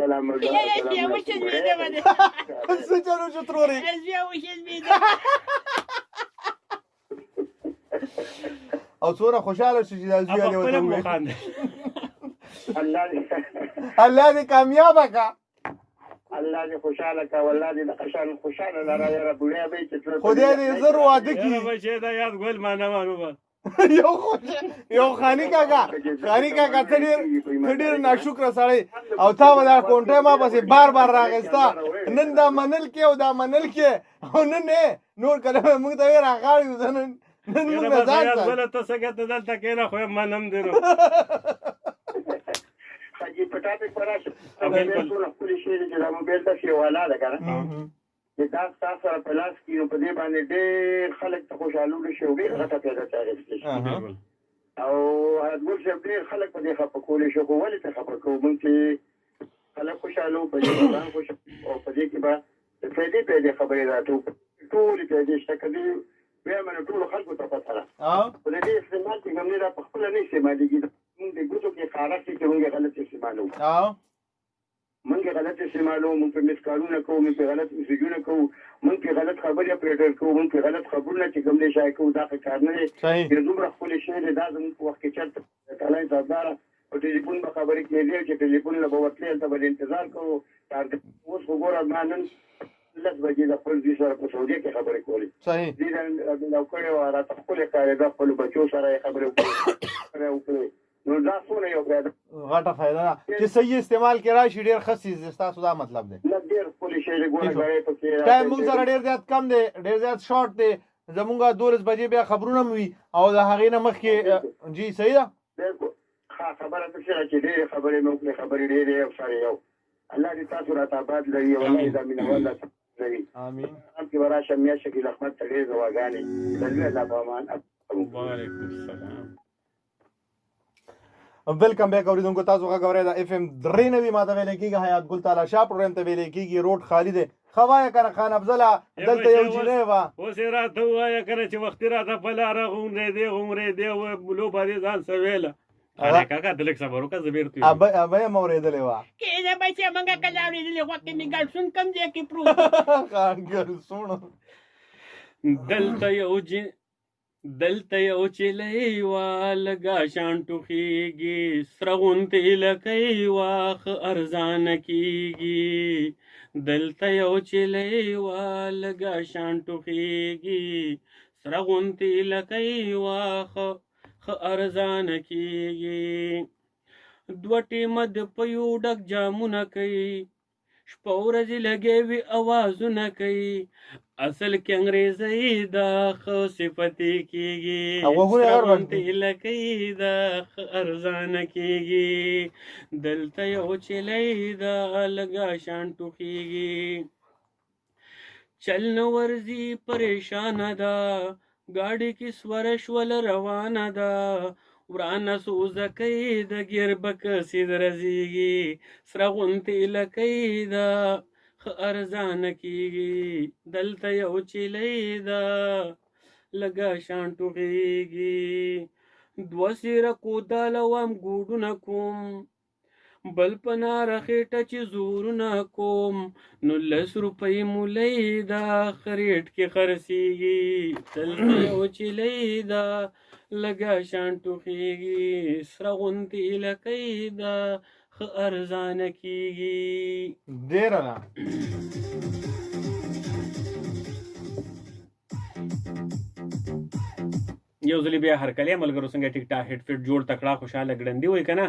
سلام څه چلو چې ترورې او څومره خوشحاله شو چې دا زوی یې ورته وویل الله دې کامیابه کا الله دې خوشحاله کا والله دې د قشان خوشحاله لاره یاره بوډۍ به چې خدای دې زر واده کړي بچی دا یاد ګل ما نه مانو یو خاني کاکا ته ډېر ناشکره سړی او تا به دا کونټۍ ما پسې بار بار راغستا نن دا منل کې او دا منل کې او نن نور کله موږ ته وې راغاړي نن موږ نه ځان بله ته څه ګټه دلته کېنه خو یې منم دی نو حاجي په ټاپک په راشه ټول خپلې شی دي چې دا موبایل ته شی والا ده که نه چې دا ستا سره په لاس کښي نو په دې باندې ډېر خلک ته خوشحالونه شي او ډېر غټه پیدا ته اخیستلی شي او حیاتګل صاحب ډېر خلک په دې خفه کولی شي خو ولې ته خفه کوو موږ چې خلک خوشحاله وو په دې کې ځان خوشحاله او په دې کې به د پیدې خبرې راته ټولې پیدې شته که دې بیا منو ټولو خلکو ته پته ده خو د دې استعمال چې کوم دی دا په خپله نه استعمالېږي موږ د ګوتو کې خارښ شي چې موږ یې غلط استعمالوو موږ یې غلط استعمالوو موږ په مسکالونه کوو موږ په غلط مسیجونه کوو موږ په غلط خبرې اپرېټر کوو موږ په غلط خبرونه چې کوم دی شایع کوو دا ښه کار نه دی چې دومره ښکلې شی دی دا زموږ په وخت کې چېرته کالی صاحبداره په ټلیفون به خبرې کېدې چې ټلیفون نه به ورتلې هلته به انتظار کوو اوس خو ګوره ما نن 10 بجې د خپل دوی سره په سعودیه کې خبرې کولې دوی راو کړې وه راته ښکلې ښکارېده خپلو بچو سره یې خبرې وکړې نو دا څونه یو غټه فایده ده چې صحیح استعمال کې راشي ډېر ښه څیز دی ستاسو دا مطلب دی نه ډېر ښکلې شی دی ګوره ګړی پکې ټایم موږ سره ډېر زیات کم دی ډېر زیات شارټ دی زمونږ 12 بجې بیا خبرونه هم وي او د هغې نه مخکې جی صحیح ده بلکل ښه خبره څه شي چې ډېرې خبرې مې وکړې خبرې ډېرې یو سره یو الله دې تاسو راته آباد لري والله دا مینهوال لري امین هم کې به راشم میاشت شکیل احمد ته ډېرې دعاګانې د زړه الله په امان وعلیکم السلام ویلکم بیک اوریدونکو تاسو غږ اورئ د اف ام 93 ماته ویل کېږي حیات ګل تعالی شاه پروګرام ته ویل کېږي روډ خالي دی خوایه کنه خان افضله دلته یو جینۍ وه اوس یې راته ووایه کنه چې وختي راته په لاره غومرېدې لوبه دې ځان څه ویله کاکا د لږ صبر وکړه زه بېرته ابه یې مه اورېدلې وه کېده بچې موږ کله اورېدلې غوږ کې مې ګلسون کوم ځای کې پروت ګلسون دلته یو چیلۍ وه لږه شان ټوخېږي سره غونتې لکۍ وه ښه ارزانه کېږي دلته یو چیلۍ وه لږه شان ټوخېږي سره غونتې لکۍ وه ښه ارزانه کېږي دوه ټیمه د پیو ډک جامونه کوي شپه ورځې لګوي اوازونه کوي اصل کې انګریزۍ دا ښه صفتې کېږي غونتې لکۍ دا ښه ارزانه کېږي دلته یو چیلۍ دا لږه شان ټوخېږي چل نه ورځي پریشانه ده ګاډي کې سوره شول روانه ده ورانه سوزه کوي د ګیر بکسې درځېږي سره غونتې لکۍ ده ښه ارزانه کېږي دلته یو چیلۍ ده لږه شان ټوخېږي دوه سیره کوداله وم ګوډونه کوم بل په ناره خېټه چې زورونه کوم 19 روپۍ مولۍ ده ښه ریټ کې خرڅېږي دلته یو چیلۍ ده لږه شان ټوخېږي سره غونتې لکۍ ده ښه ارزانه کېږي ډېره نه یو ځلې بیا هرکلی ملګرو څنګه ټیک ټاک هیډ فټ جوړ تکړه خوشحاله ګړندي وای که نه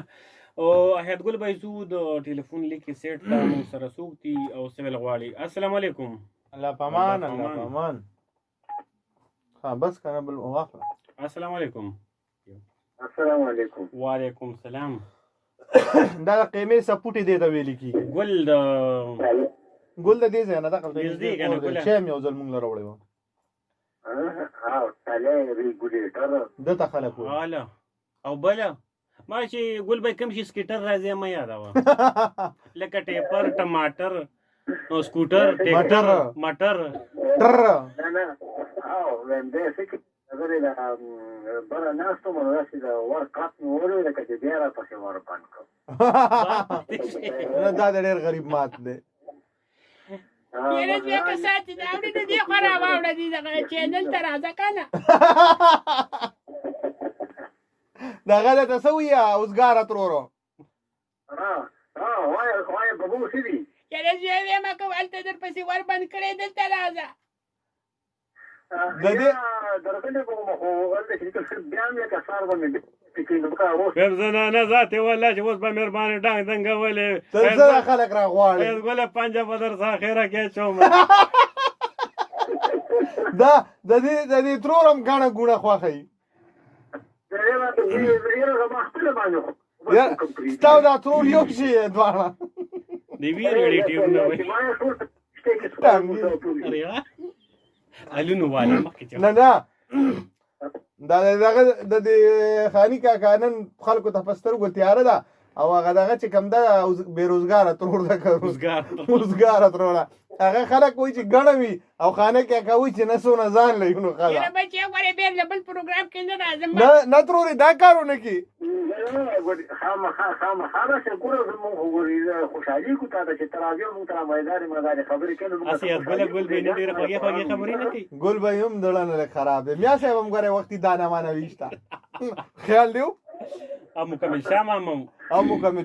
او حیات ګل بایزو د ټلیفون لیکې سیټ ته موږ سره څوک دي او څه ویل غواړي السلام علیکم الله پامان ها بس کنه بل واخله السلام علیکم السلام علیکم وعلیکم السلام دا قیمې سپوټي دی ته ویل کېږي ګل د دې ځای نه دغلته چې هم یو ځل مونږ له راوړی وه دته خلک واله او بله ما چې ګل به کوم شي سکیټر راځي ما یادوه لکه ټیپر ټماټر سکوټر ټیکټر مټر بره ناستو مو داسې د ور کاپ مې ولوی لکه چې بیا راپسې ور بند کړم نه دا د ډېر غریب مات دی یاره بیا که ساتي دا اورې نو دې خوا راواوړه دې دغه چینل ته راځه که نه دغه درته څه وایي اوزګاره ترورو وایه ببو څه دي یاره زه وایم که هلته درپسې ور بند کړی دلته راځه د دې درغلې به مو خو هلته چې بیا مې که سار به مې پر زنانه ذاتې والله چې اوس به مهربانې ډانګ دنګولې تر سره خلک راغواړي فیض ګله پنجه به در څه خیره کې چوم دا د دې ترور هم ګڼه ګوڼه خوښوي ستا او دا ترور یو شي دواړه د ویډیو ټیوبونه وایي الونو والا مخکې نه دا دغه د دې خاني کاکا نن خلکو ته په سترګو تیاره ده او هغه دغه چې کوم ده بېروزګاره ترور ده روزګاره تروره هغه خلک وایي چې ګڼه وي او خانه کاکا وایي چې نه څونه ځان لري نو خلک یاره بچې غواړې بیا له بل پروګرام کې نه راځم نه ترورې دا کارونه کوي خامخا داسې ګوره زمونږ خوشحالي کوو تا ته چې ته راځې مونږ ته مدارې خبرې کوي هسې یادګله ګل به نه ډېرې خوږې خوږې خبرې نه کوي ګل به هم دړه نه خراب دی میا صاحب هم ګورې وختي دانه مانه ویشته خیال دیو او مکمل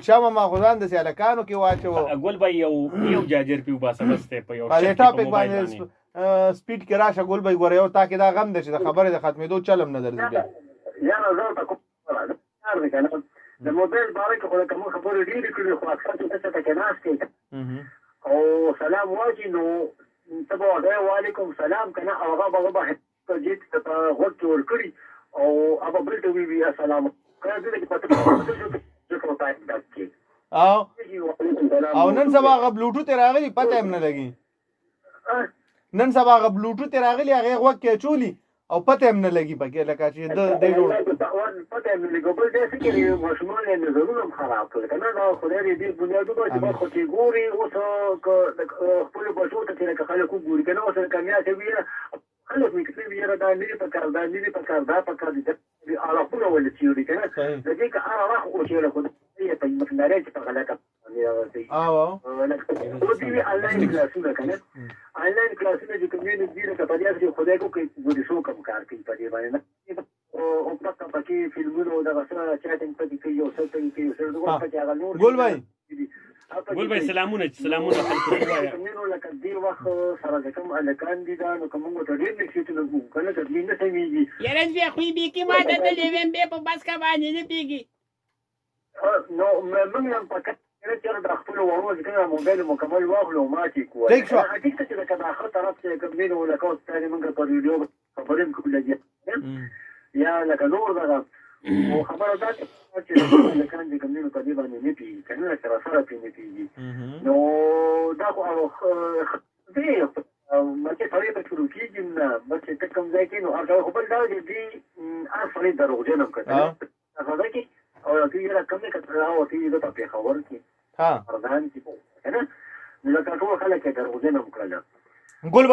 شاه ماما خو ځان داسې هلکانو کې واچوه ګل به یو جاجر پې وباسه بس دی په یو دې ټاپک باندې سپیډ کې راشه ګل به ګوره یو تا کې دا غم دی چې د خبرې د ختمېدو چل هم نه درځي بیا یاره زه ورته کوم دی که نه د موبایل باره کې خو لکه موږ خبرې ډېرې کړي خو اکثر چې ته چېرته کې ناست یې او سلام واچي نو ته به ورته وعلیکم سلام که نه او هغه به جیب ته په غوږ کې ورکړي او هغه بل ته وي السلام او نن سبا هغه بلوټوث راغلی پته هم نه لګي نن سبا هغه بلوټوث راغلی هغه غوږ کې اچولي او پته هم نه لګي پکې لکه چې د جوړ پته هم نه لګي بل داسې کې ماشومان یې نظرونه هم خراب کړل که نه دا خدای دې بنیادونه چې خو چې ګوري اوس خپلو بچو ته چې لکه خلک وګوري که نه اوس لکه میا چې ویره خلک مې کتلې ویره دا نه دي پکار دا نه دي پکار دا پکار دي عرفونه ولې چیوري که نه د دې که هر وخت اوچېله خو یې په مقدارې چې په غلطه آنلاین کلاسونه که نه آنلاین کلاسونه چې کوم دي لکه په دې چې خدای کو کوي ګوري کم کار کوي په دې باندې او پکه پکې فلمونه او دغه څه چاټینګ پکې کوي او څه پکې کوي څه دغه پکې هغه نور ګل بھائی سلامونه خلکو وایي نو لکه دې وخت سره د کوم هلکان دي دا نو که موږ ته ډېر نصیحتونه کوو که نه تدبیر نه سمېږي یاره بیا خوی بیکي ما ته تللی ویم بیا په بس کا باندې نه پېږي نو موږ هم په کله چې د خپلو وړو چې کله موبایل مکمل واخلو او ماتې کوو ټیک شو ټیک ته چې لکه د آخر طرف چې کوم دی نو لکه اوس تانې موږ په ویډیو خبرې هم کوو لګیا یا لکه نور دغه او خبره دا چې هلکان چې کوم دی نو په دې باندې نه پوهېږي که نه سره پرې نه پوهېږي نو دا خو دی بچې سړی ته شروع کېږي نه بچې ته کوم ځای کې نو هغه خو بل دا دی دوی هر سړی دروغجن هم که هغه کې او دوی یاره کم دی که راوتې زه په پېښور کې اردان کې که نه نو لکه ټول خلک یې دروغجن هم کړله ګل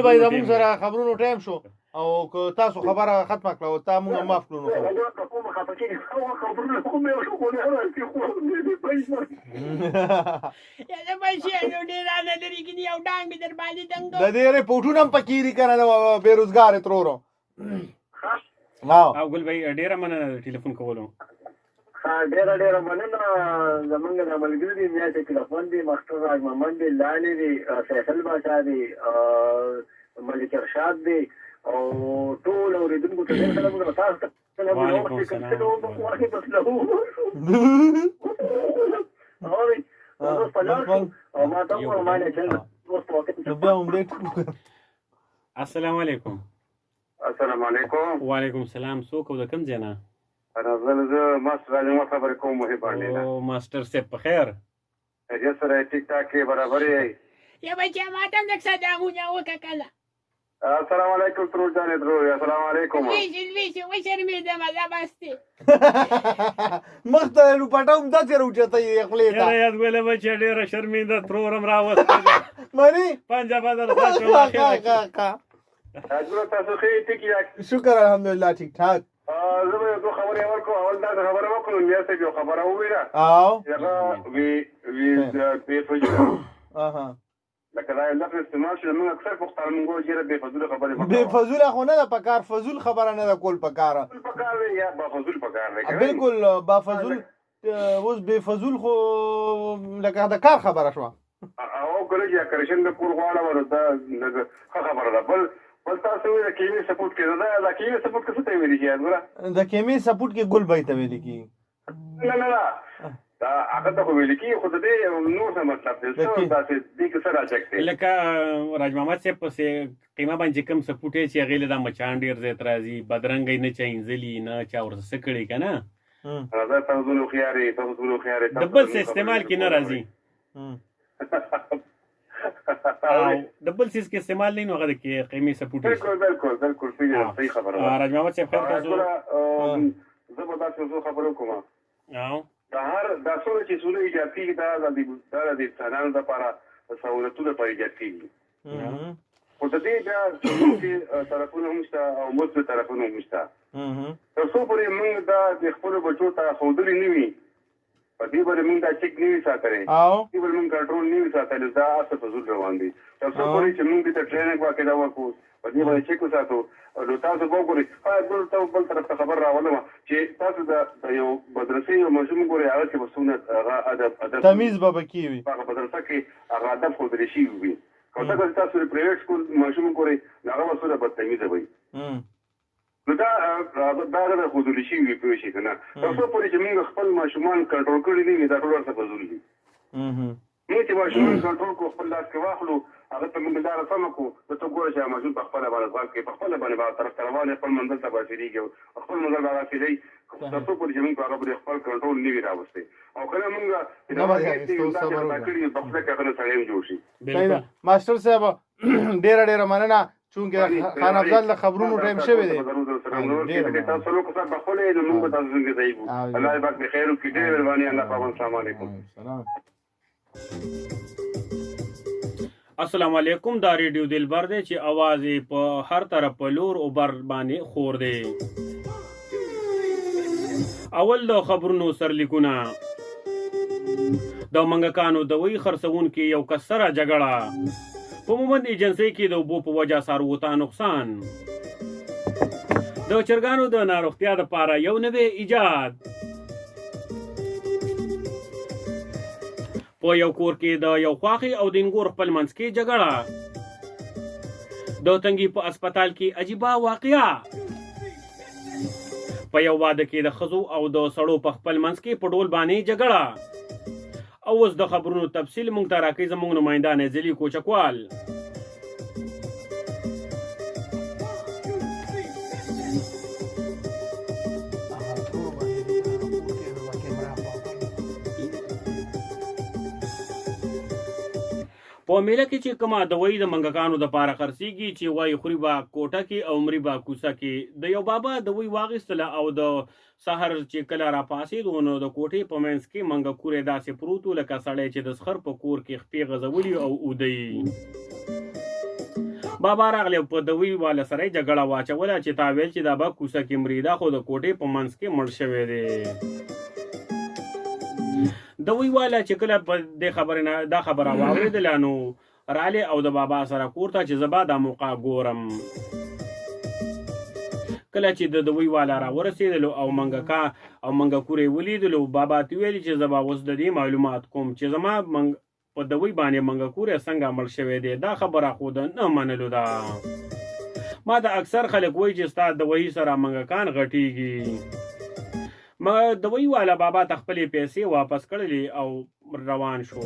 بھائی زموږ سره خبرونو ټایم شو او که تاسو خبره ختمه کړه او تا موږ معاف کړو نو د دې رپورټونه هم پکې دي که نه بېروزګار ترورو او ګل بھائی ډېره مننه د ټلیفون کولو ډېره مننه زمونږ د ملګري دي میا چې تلیفون دي مختر راج محمد دی لالې دی فیصل باچا دی ملک ارشاد دی او ټول اورېدونکو ته ډېر سلامونه تاسو ته وعلیکم السلام السلام علیکم السلام علیکم وعلیکم السلام څوک او د کوم ځای نه زه ماسټر علي خبرې کوم محبانې نه او ماسټر صاحب په خیر خیریت سره ټیک ټاک کې برابر یې یا بچا ما ته هم لږ څه داغونه وکړه کله السلام علیکم ترور جانې ترور السلام علیکم لویشي وشرمېدم دا بس دی مخ ته لوپټه هم داسې راوچته یې خولې ته یاره یادګله بچې ډېره شرمېده ترور هم راوستی مني پنجه به در شکر الحمدلله ټیک ټاک زه به یو دوه خبرې اول کوم. اول داسې خبره وکړو، میا صاحب یو خبره وویله هغه بې فضوله لکه دا یو لفظ استعمال شو. موږ اکثر پښتانه موږ وایو چې بې فضوله خبرې مه کوه. بې فضوله خو نه ده پکار، فضول خبره نه ده کول پکار دی یا بافضول پکار دی. بالکل بافضول. اوس بې فضول خو لکه د کار خبره شوه او کله چې کرشن د کور غواړه ورته دا ښه خبره ده. بل تاسو وایي د کیمې سپورټ کې دا کیمې سپورټ کې څه ته ویل کېږي؟ ګوره د کیمې سپورټ کې ګل بای ته ویل کېږي. نه دا هغه ته خو ویل کېږي، خو د دې نور څه مطلب دی؟ څه داسې دې کې څه راچک دی؟ لکه راج محمد صاحب پسې قیمه باندې کوم سپورټ چې هغې له دا مچان ډېر زیات راځي، بدرنګی نه چا اینځلي نه چا ورته څه کړي که نه، دا تاسو ټول هوښیار یې، تاسو ټول هوښیار یې. د بل څه استعمال کې نه راځي او د بل څیز کې استعمال نه نو هغه د قیمې سپورټ. بالکل صحیح خبره ده. راج محمد صاحب خیر تاسو زه به داسې څو خبرې وکړم. دا څومره چې څونه ایجاد کېږي دا د انسانانو دپاره سهولتونه په ایجاد کېږي، خو د دې بیا چې طرفونه هم شته او مثبت طرفونه هم شته. تر څو پورې موږ دا د خپلو بچو ته ښودلي نه وي، په دې باندې موږ دا چک نه وي ساتلی، دې باندې موږ کنټرول نه وي ساتلی، دا هر څه فضول روان دي. تر څو پورې چې موږ دې ته ټریننګ واقعه وکړو، په دې باندې چک وساتو، نو تاسو به وګورئ. بل طرف ته خبر راولم چې تاسو د یو مدرسې یو ماشوم ګورئ، هغه کې به څومره هغه ادب تمیز به پکې وي، هغه مدرسه کې هغه ادب ښودلی شوي وي. که څنګه تاسو د پرایویټ سکول ماشوم ګورئ، هغه به څومره بدتمیزه وي. نو دا هغه ښودلی شوي وي، پوه شئ که نه. تر څو پورې چې موږ خپل ماشومان کنټرول کړي نه وي، دا ټول ورته فضول دي. موږ چې ماشومان کنټرول کړو، خپل لاس کې واخلو، هغه ته موږ لاره سمه کړو، نو ته ګوره چې ماشوم په خپله باندې ځغال کوي، په خپله باندې به طرف ته روان وي، خپل منزل ته به رسېږي او خپل منزل به هغه رسېدی. تر څو پورې چې موږ په هغه باندې خپل کنټرول نه وي راوستی، او کله موږ کړي په خپله کې هغه نه سړی هم جوړ شي. ماسټر صاحب ډېره مننه، چونکې خان افضل د خبرونو ټایم شوی دی. تاسو څلور کسان په خپله یې، نو موږ به تاسو څنګه ځایږو. الله دې پاک دې خیر وکړي. ډېرې مهرباني. الله پاک. السلام علیکم. السلام علیکم. دا ریډیو دلبر دی چې اواز یې په هر طرف په لور او بر باندې خور دی. اول د خبرونو سرلیکونه. د منګکانو د وی خرڅونکي یو کس سره جګړه. په مومند ایجنسۍ کې د اوبو په وجه څارویو ته نقصان. د چرګانو د ناروغتیا دپاره یو نوی ایجاد. په یو کور کې د یو خواښې او د انګور خپل منځ کې جګړه. د تنګي په اسپتال کې عجیبه واقعه. په یو واده کې د ښځو او د سړو په خپل منځ کې په ډول باندې جګړه. او اوس د خبرونو تفصیل موږ ته راکوي زموږ نماینده نازلي کوچکوال. په میله کې چې کومه دوایي د منګکانو دپاره خرڅېږي چې وایي خوري به کوټه کې او مري به کوڅه کې. د یو بابا دوی واخیستله او د سحر چې کله راپاڅېد نو د کوټې په منځ کې منګکوری داسې پروت و لکه سړی چې د سخر په کور کې خپې غځولي او اوده یي. بابا راغلی په دوی والا سره یې جګړه واچوله چې تا ویل چې دا به کوڅه کې مري، دا خو د کوټې په منځ کې مړ شوی دی. دوی والا چې کله په دې خبرې نه دا خبره واورېدله نو رالی او د بابا سره کور ته چې زه به دا موقع ګورم. کله چې د دوی والا راورسېدلو او منګکورې ولیدلو، بابا ته ویلي چې زه به اوس د دې معلومات کوم چې زما په دوی باندې منګکورې څنګه مړ شوی دی. دا خبره خو د نه منلو ده. ما د اکثر خلک وایي چې ستا دوی سره منګکان غټېږي. دوی والا بابا ته خپلې پیسې واپس کړلې او روان شو.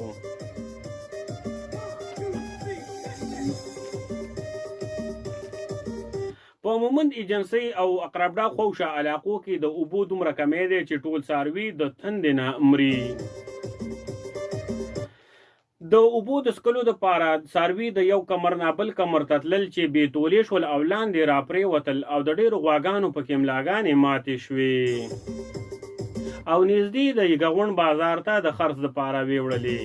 په مومند ایجنسۍ او اقربډا خوشه علاقو کې د اوبو دومره کمی دی چې ټول څاروي د تندې نه مري. د اوبو د څښلو دپاره څاروي د یو کمر نه بل کمر ته تلل چې بې تولې شول او لاندې راپرېوتل او د ډېرو غواګانو پکې ملاګانې ماتې شوې او نږدې د یګغون بازار ته د خرڅ دپاره ویوړلې.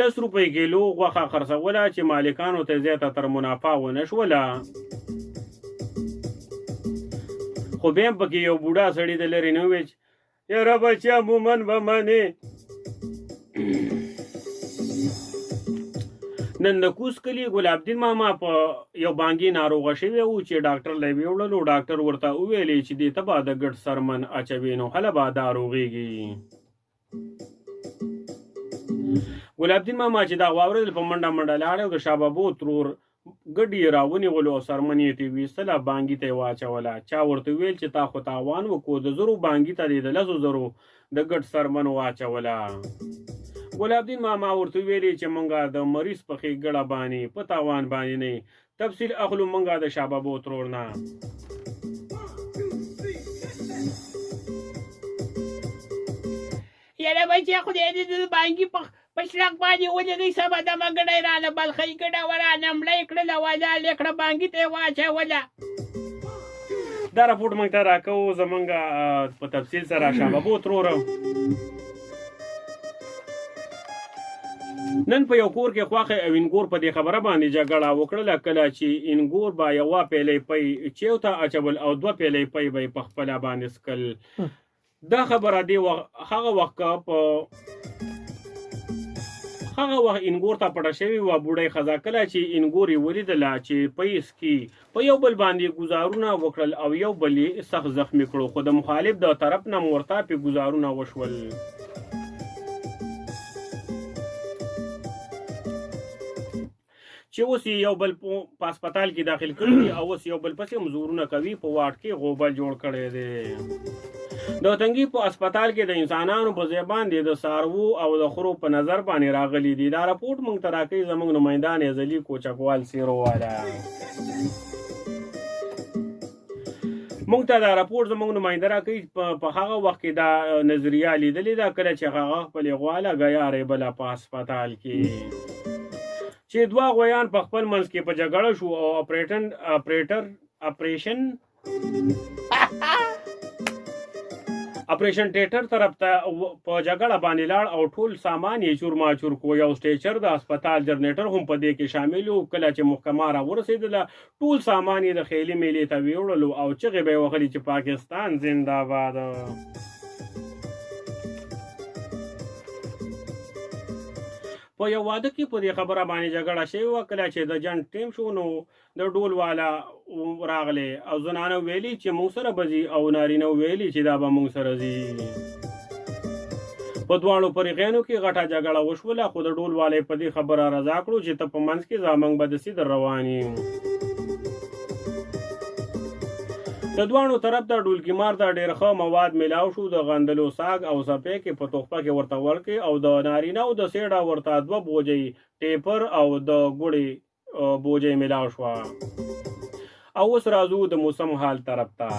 10 روپۍ کیلو غوښه خرڅوله چې مالکانو ته زیاته تر منافع ونه شوله. خو بیا هم پکې یو بوډا سړي د لرې نه وویل یاره بچیا مومن به منې. نن د کوز کلي ګلاب الدین ماما په یو بانګي ناروغه شوی و چې ډاکټر له یې وړلو. ډاکټر ورته وویلې چې دې ته به د ګډ سرمن اچوي نو هله به دا روغېږي. ګلاب الدین ماما چې دا واورېدل په منډه منډه لاړی او د شاه بابو ترور ګډ یې راونیولو او سرمن یې ترې ویستله، بانګي ته یې واچوله. چا ورته ویل چې تا خو تاوان وکړو، د زرو بانګي ته دې د 10,000 د ګډ سرمن واچوله. ګلاب الدین ماما ورته ویلې چې مونږه د مریض په ښېګړه باندې په تاوان باندې نه تفصیل اخلو مونږه د شاه بابو ترور نه. یاره بچیا خدای دې د بانګي په شلک باندې ولېږئ سبا دمه ګډی راله بلخۍ ګډه ورانه مړی کړله ودال یې کړه بانګي ته یې واچوله. دا راپورټ موږ ته راکوو زمونږ په تفصیل سره شاه بابو تروره. نن په یو کور کې خواښې او انګور په دې خبره باندې جګړه وکړله کله چې انګور به یوه پیلۍ پی چیو ته اچول او 2 پیلۍ پی به یې په خپله باندې څکل. دا خبره هغه وخت انګور ته پټه شوې وه. بوډۍ ښځه کله چې انګور یې ولیدله چې پی څکي، په یو بل باندې ګزارونه وکړل او یو بل یې سخت زخمي کړو، خو د مخالف د طرف نه ورته پې ګزارونه وشول. چې اوس یو بل په هسپتال کې داخل کړي او اوس یو بل پسې مزورونه کوي، په واټ کې غوبل جوړ کړی دی. د تنګي په هسپتال کې د انسانانو په ځای باندې د څاروو او د خرو په نظر باندې راغلي دي. دا راپورټ موږ ته راکوي زموږ نمایندان ازلي کوچکوال سیرو والا. موږ ته دا راپورټ زموږ نماینده راکوي په هغه وخت کې دا نظریه لیدلې ده کله چې هغه خپلې غواله ګیارې بله په هسپتال کې چې 2 غویان په خپل منځ کې په جګړه شو او اپریشن تیټر طرف ته په جګړه باندې لاړ او ټول سامان یې چور ماچور کو. یو سټیچر د هسپتال جنریټر هم په دې کې شامل و. کله چې محکمه راورسېدله ټول سامان یې د خیلي میلې ته ویوړلو او چغې به یې وهلې چې پاکستان زنده‌باد. په یو واده کې په دې خبره باندې جګړه شوې وه. کله چې د جنګ ټیم شو نو د ډول والا راغلی او زنانه ویلي چې موږ سره به ځي او نارینه ویلي چې دا به موږ سره ځي. په دواړو فریقینو کې غټه جګړه وشوله، خو د ډول والا په دې خبره رضا کړو چې ته په منځ کې زموږ به دسې در روان یو. د دواړو طرف ته ډولکي مار ته ډېر ښه مواد میلاو شو. د غندلو ساګ او څپې کې په تحفه کې ورته ورکړې او د نارینه او د سیډه ورته 2 بوجۍ ټیپر او د ګوړې بوجۍ میلاو شوه. او اوس راځو د موسم حال طرف ته.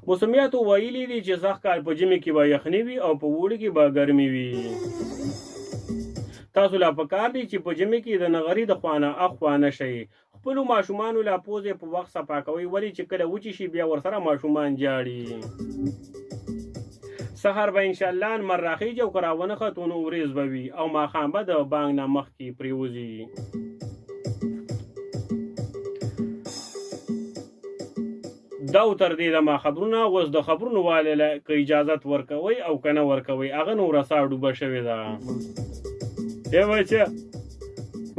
موسمیاتو ویلي دي چې سخت کال په ژمي کې به یخني وي او په اوړي کې به ګرمي وي. تاسو لا پکار دي چې په ژمي کې د نغري د خوانه اخوا نه شئ. خپلو ماشومانو لا پوزې په وخت صفا کوئ، ولې چې کله وچې شي بیا ورسره ماشومان جاړي. سهار به انشاءالله لمر راخیږي او که راونه ختو نو وریځ به وي او ماښام به د بانګ نه مخکې پرېوځي. دا تر دې دمه خبرونه. اوس د خبرونو والي که اجازت ورکوئ او که نه ورکوئ هغه نو رسا ډوبه شوې ده.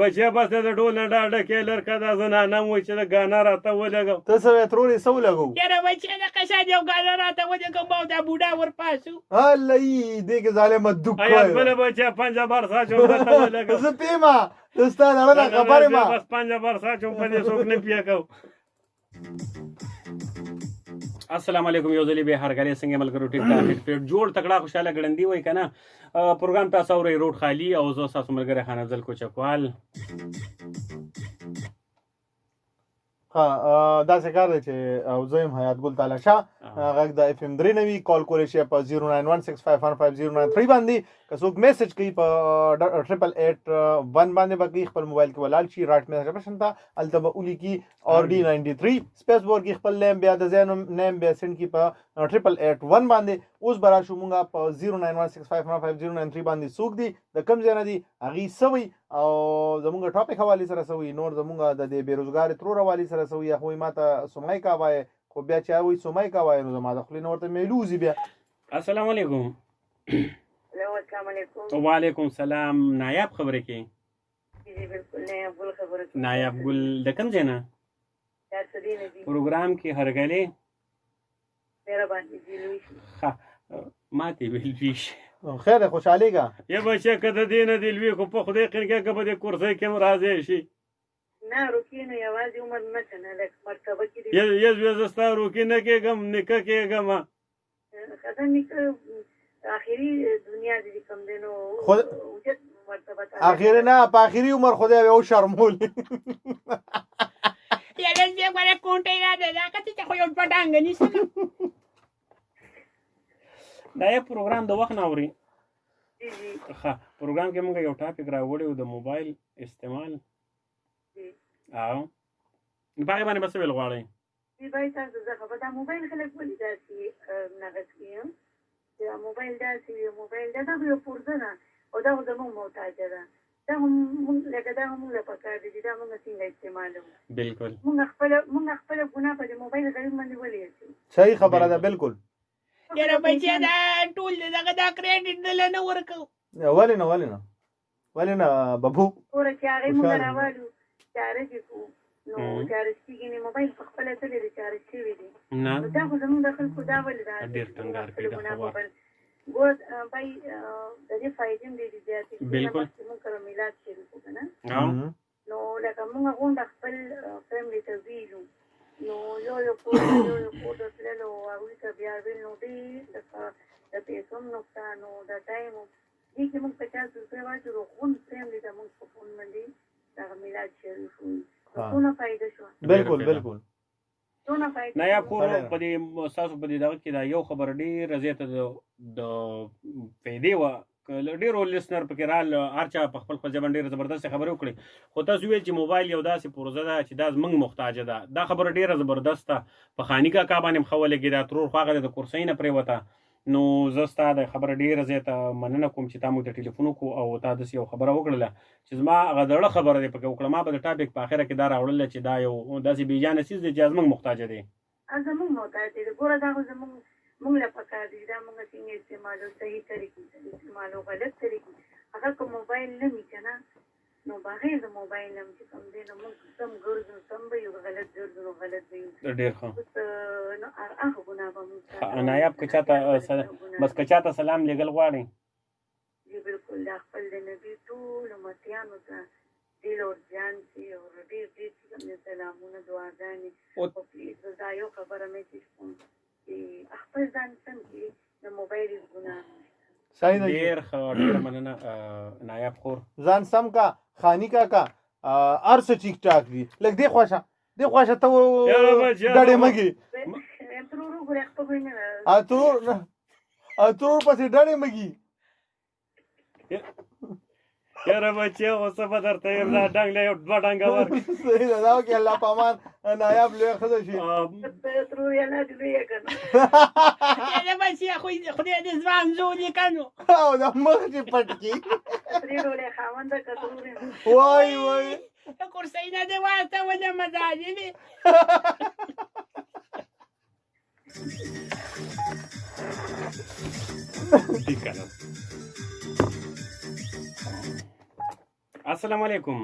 بچیا بس د ډول نه ډاډه کې لرکه دا زنانه مو چې د ګانا راته ولګو. ته څه وې ترورې څه ولګو؟ یاره بچیا د قشاد یو ګانا راته ولګو او دا بوډا ورپاسو. هلئ دې کې ظالمه دوک کوي. ایا بله بچیا 5 بار ساچو راته ولګو. زه پیما ته ستا دړه نه خبرې ما بس 5 بار ساچو په دې څوک نه پیاکو. السلام علیکم. یو ځلې به هرګلې څنګه ملګرو ټیک ټاک فټ جوړ تکړه خوشاله ګړندی وای کنه. پروګرام تاسو اورئ روډ خالی او زه تاسو ملګری خانزل کوچکوال. داسې کار دی چې او زه یم حیات ګل تعالی شاه. غږ د FM 93 کال کولی شئ په 09165155093 باندې. که څوک میسج کوي په 8881 باندې به کوي، خپل موبایل کې ولاړ شي رایټ میسج آپشن ته، هلته به ولیکي RD93 سپیس بور کې خپل نیم بیا د ځای نیم بیا سینډ کړي په 8881 باندې. اوس به راشو مونږ په 09165155093 باندې څوک دي د کوم ځای نه دي هغې څه وي او زمونږ ټاپک حوالې سره څه وي، نور زمونږ د دې بېروزګارې ترور حوالې سره څه وي، هغوی ما ته سمای کعبه خو بیا چې وایي سومای کوای نو زما د خولې نه ورته میلوزي بیا. السلام علیکم. हेलो अस्सलाम वालेकुम. وعلیکم سلام. نایاب خبرې کې जी बिल्कुल नया बुल खबर نایاب ګل د کوم ځای نه क्या सदी ने जी پروګرام کې هرګلې मेरा बात जी लुइस ښه ماتې ویل ویش خیر خوشحالي کا یا بچه که د دې نه دی لوی خو په خدای قرګه که به د کورسۍ کې هم راځی شي ना रुकिए न आवाज उम्र न करना लाइक मर्तबा की یز ستا روکې نه کېږم نکه کېږم खतन निक आखिरी दुनिया दे कम देनो خود وجد مرتبه اخیری نه په اخیری عمر خدای به او شرمول یا نن دې غره کونټه نه ده دا کته ته خو یو پټانګ نیسه دا یو پروګرام د وخت نه اوري. जी जी ښه پروګرام کې موږ یو ټاپک راوړی و د موبایل استعمال. जी او په هغې باندې به څه ویل غواړئ؟ जी भाई تاسو زه خبر دا موبایل خلک ولې داسې نغز کیو دا موبایل داسې موبایل دا یو پرځنه او دا زموږ محتاج ده دا هم لکه دا هم له پکار دي دا موږ څنګه استعمالو بالکل موږ خپل ګناه په موبایل غریب باندې ولې صحیح خبره ده بالکل. یاره بچیا دا ټول دغه دا کریډټ دل نه ورکو ولې نه ببو اور چې هغه موږ راوالو چارج کو نو چارج کیږي موبایل په خپل ته لري چارج شوی دی نه نو دا خو زموږ د خلکو دا ولې دا ډېر ټینګار کوي دا خبره. ګور بای د دې فائدې دې زیاتې بالکل. موږ سره میلاد شروع وکړه او نو لکه موږ غونډ خپل فیملی ته ویلو نو یو کو د تللو او چې بیا ویل نو دې د پیسو نقصان او د ټایم دې کې موږ 50 روپیا واچو غونډ فیملی ته موږ په فون باندې دا میلاد شروع شو څونه فائدې شو بالکل څونه فائدې نه یا کور په دې تاسو په دې دغه کې دا یو خبر ډېره زیاته د فایدې وه که ډېرو لسنر پکې رال هر چا په خپل خپل ژبه ډېره زبردستې خبرې وکړې خو تاسو ویل چې موبایل یو داسې پروژه ده چې دا زموږ محتاجه ده دا خبره ډېره زبردسته په خاني کاکا باندې هم ښه ولګېده ترور خو هغه د کورسۍ نه پرېوته نو زه ستا د خبره ډېره زیاته مننه کوم چې تا موږ ته ټلیفون وکړو او تا داسې یو خبره وکړله چې زما هغه زړه خبره دی پکې وکړه ما به د ټاپک په اخره کې دا راوړله چې دا یو داسې بېجانه څیز دی چې زموږ محتاجه دی زموږ محتاج دی ګوره دا خو موږ له پکار دي دا موږ څنګه استعمالو صحیح طریقې سره استعمالو غلط طریقې هغه که موبایل نه وي که نه نو بغیر د موبایل هم چې کوم دی نو موږ سم ګرځو سم به یو غلط ګرځو نو غلط به یو ډېر ښه نو هغه ګناه به موږ نایاب که چاته بس که چاته سلام لېږل غواړئ جی بالکل دا خپل د نبي ټول امتیانو ته دل اور جان سي او ډېر ډېر چې کوم سلامونه دعاګانې او پلیز دا یو خبره مې چې کوم چې خپل ځان سم کړي د موبایل ګناه صحیح ده ډېر ښه ډېره مننه نایاب خور ځان سم کا خانی کا ارس ټیک ټاک دی لکه دی خوښه ته ډډې مګي ترورو ګره خپل نه اترور پسې ډډې مګي یاره بچې اوس به درته یم دا ډنګ له یو دوه ډنګه ورکړي صحیح ده دا وکړې الله پامان نایاب لوی ښځه شي ترور یې نه دی کنه یاره بچیا خو خدای دې ځوان زولې کنو او دا مخ چې پټ کی ترور له خاوند کترور وای کورسۍ نه دی ورته وځه مزاجي دی السلام علیکم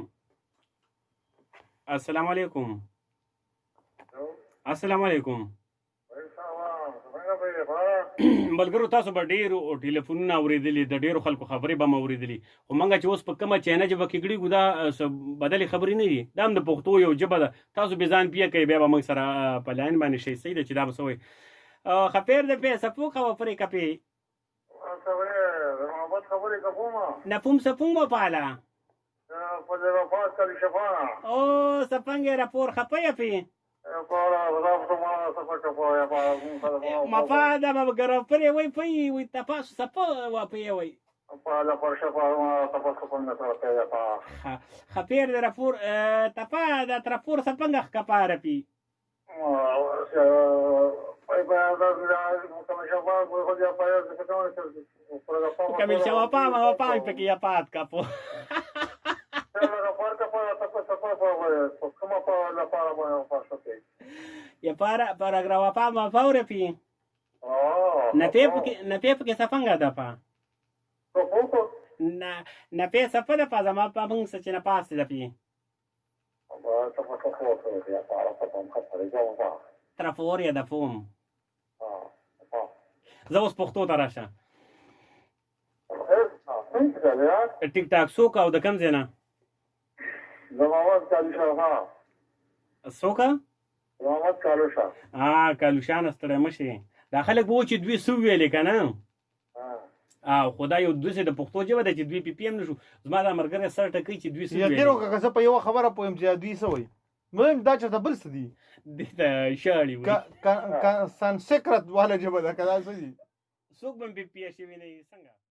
السلام علیکم السلام علیکم ملګرو تاسو به ډېرو ټلیفونونه اورېدلي د ډېرو خلکو خبرې به م اورېدلي خو موږ چې اوس په کومه چینه ژبه کې ګړېږو دا بدلې خبرې نه دي دا هم د پښتو یو ژبه ده تاسو بې ځان پیه کوئ بیا به موږ سره په لاین باندې شئ صحیح ده چې دا به څه وایي خپیر د پې سپو کوه پرې کپې نفوم سپون به پاله او سپنګې راپور خپه یې پې مفاده به ګرفرې وای پی وای تپاسو سپه واپی وای خپیر د راپور تپا د ترپور سپنګ کپاره پی کمیل شواپا ما پای پکې یا پات کپو Paragrafava ma faure pi. Na pepe ke sa fanga da pa. Na pe sa fa da pa zama pa bang sa china pas da pi. Traforia da fum. زه اوس پښتو ته راشه. ټیک ټاک څوک او د کوم ځای نه؟ څوک؟ کالوشانه ستړی مه شې. دا خلک به و چې دوی څه وویلې که نه؟ او خو دا یو دوسې د پښتو ژبه ده چې دوی پې پیم نه شو. زما دا ملګری سر ټکوي چې دوی څه وویلې. یقین وکړه که زه په یوه خبره پوهیم چې دوی څه وایي. مهم دا چېرته بل څه دي. دې ته شاړي وایي. سانسکرت واله ژبه ده که دا څه دي. څوک به هم پې پوه شوي نه وي څنګه؟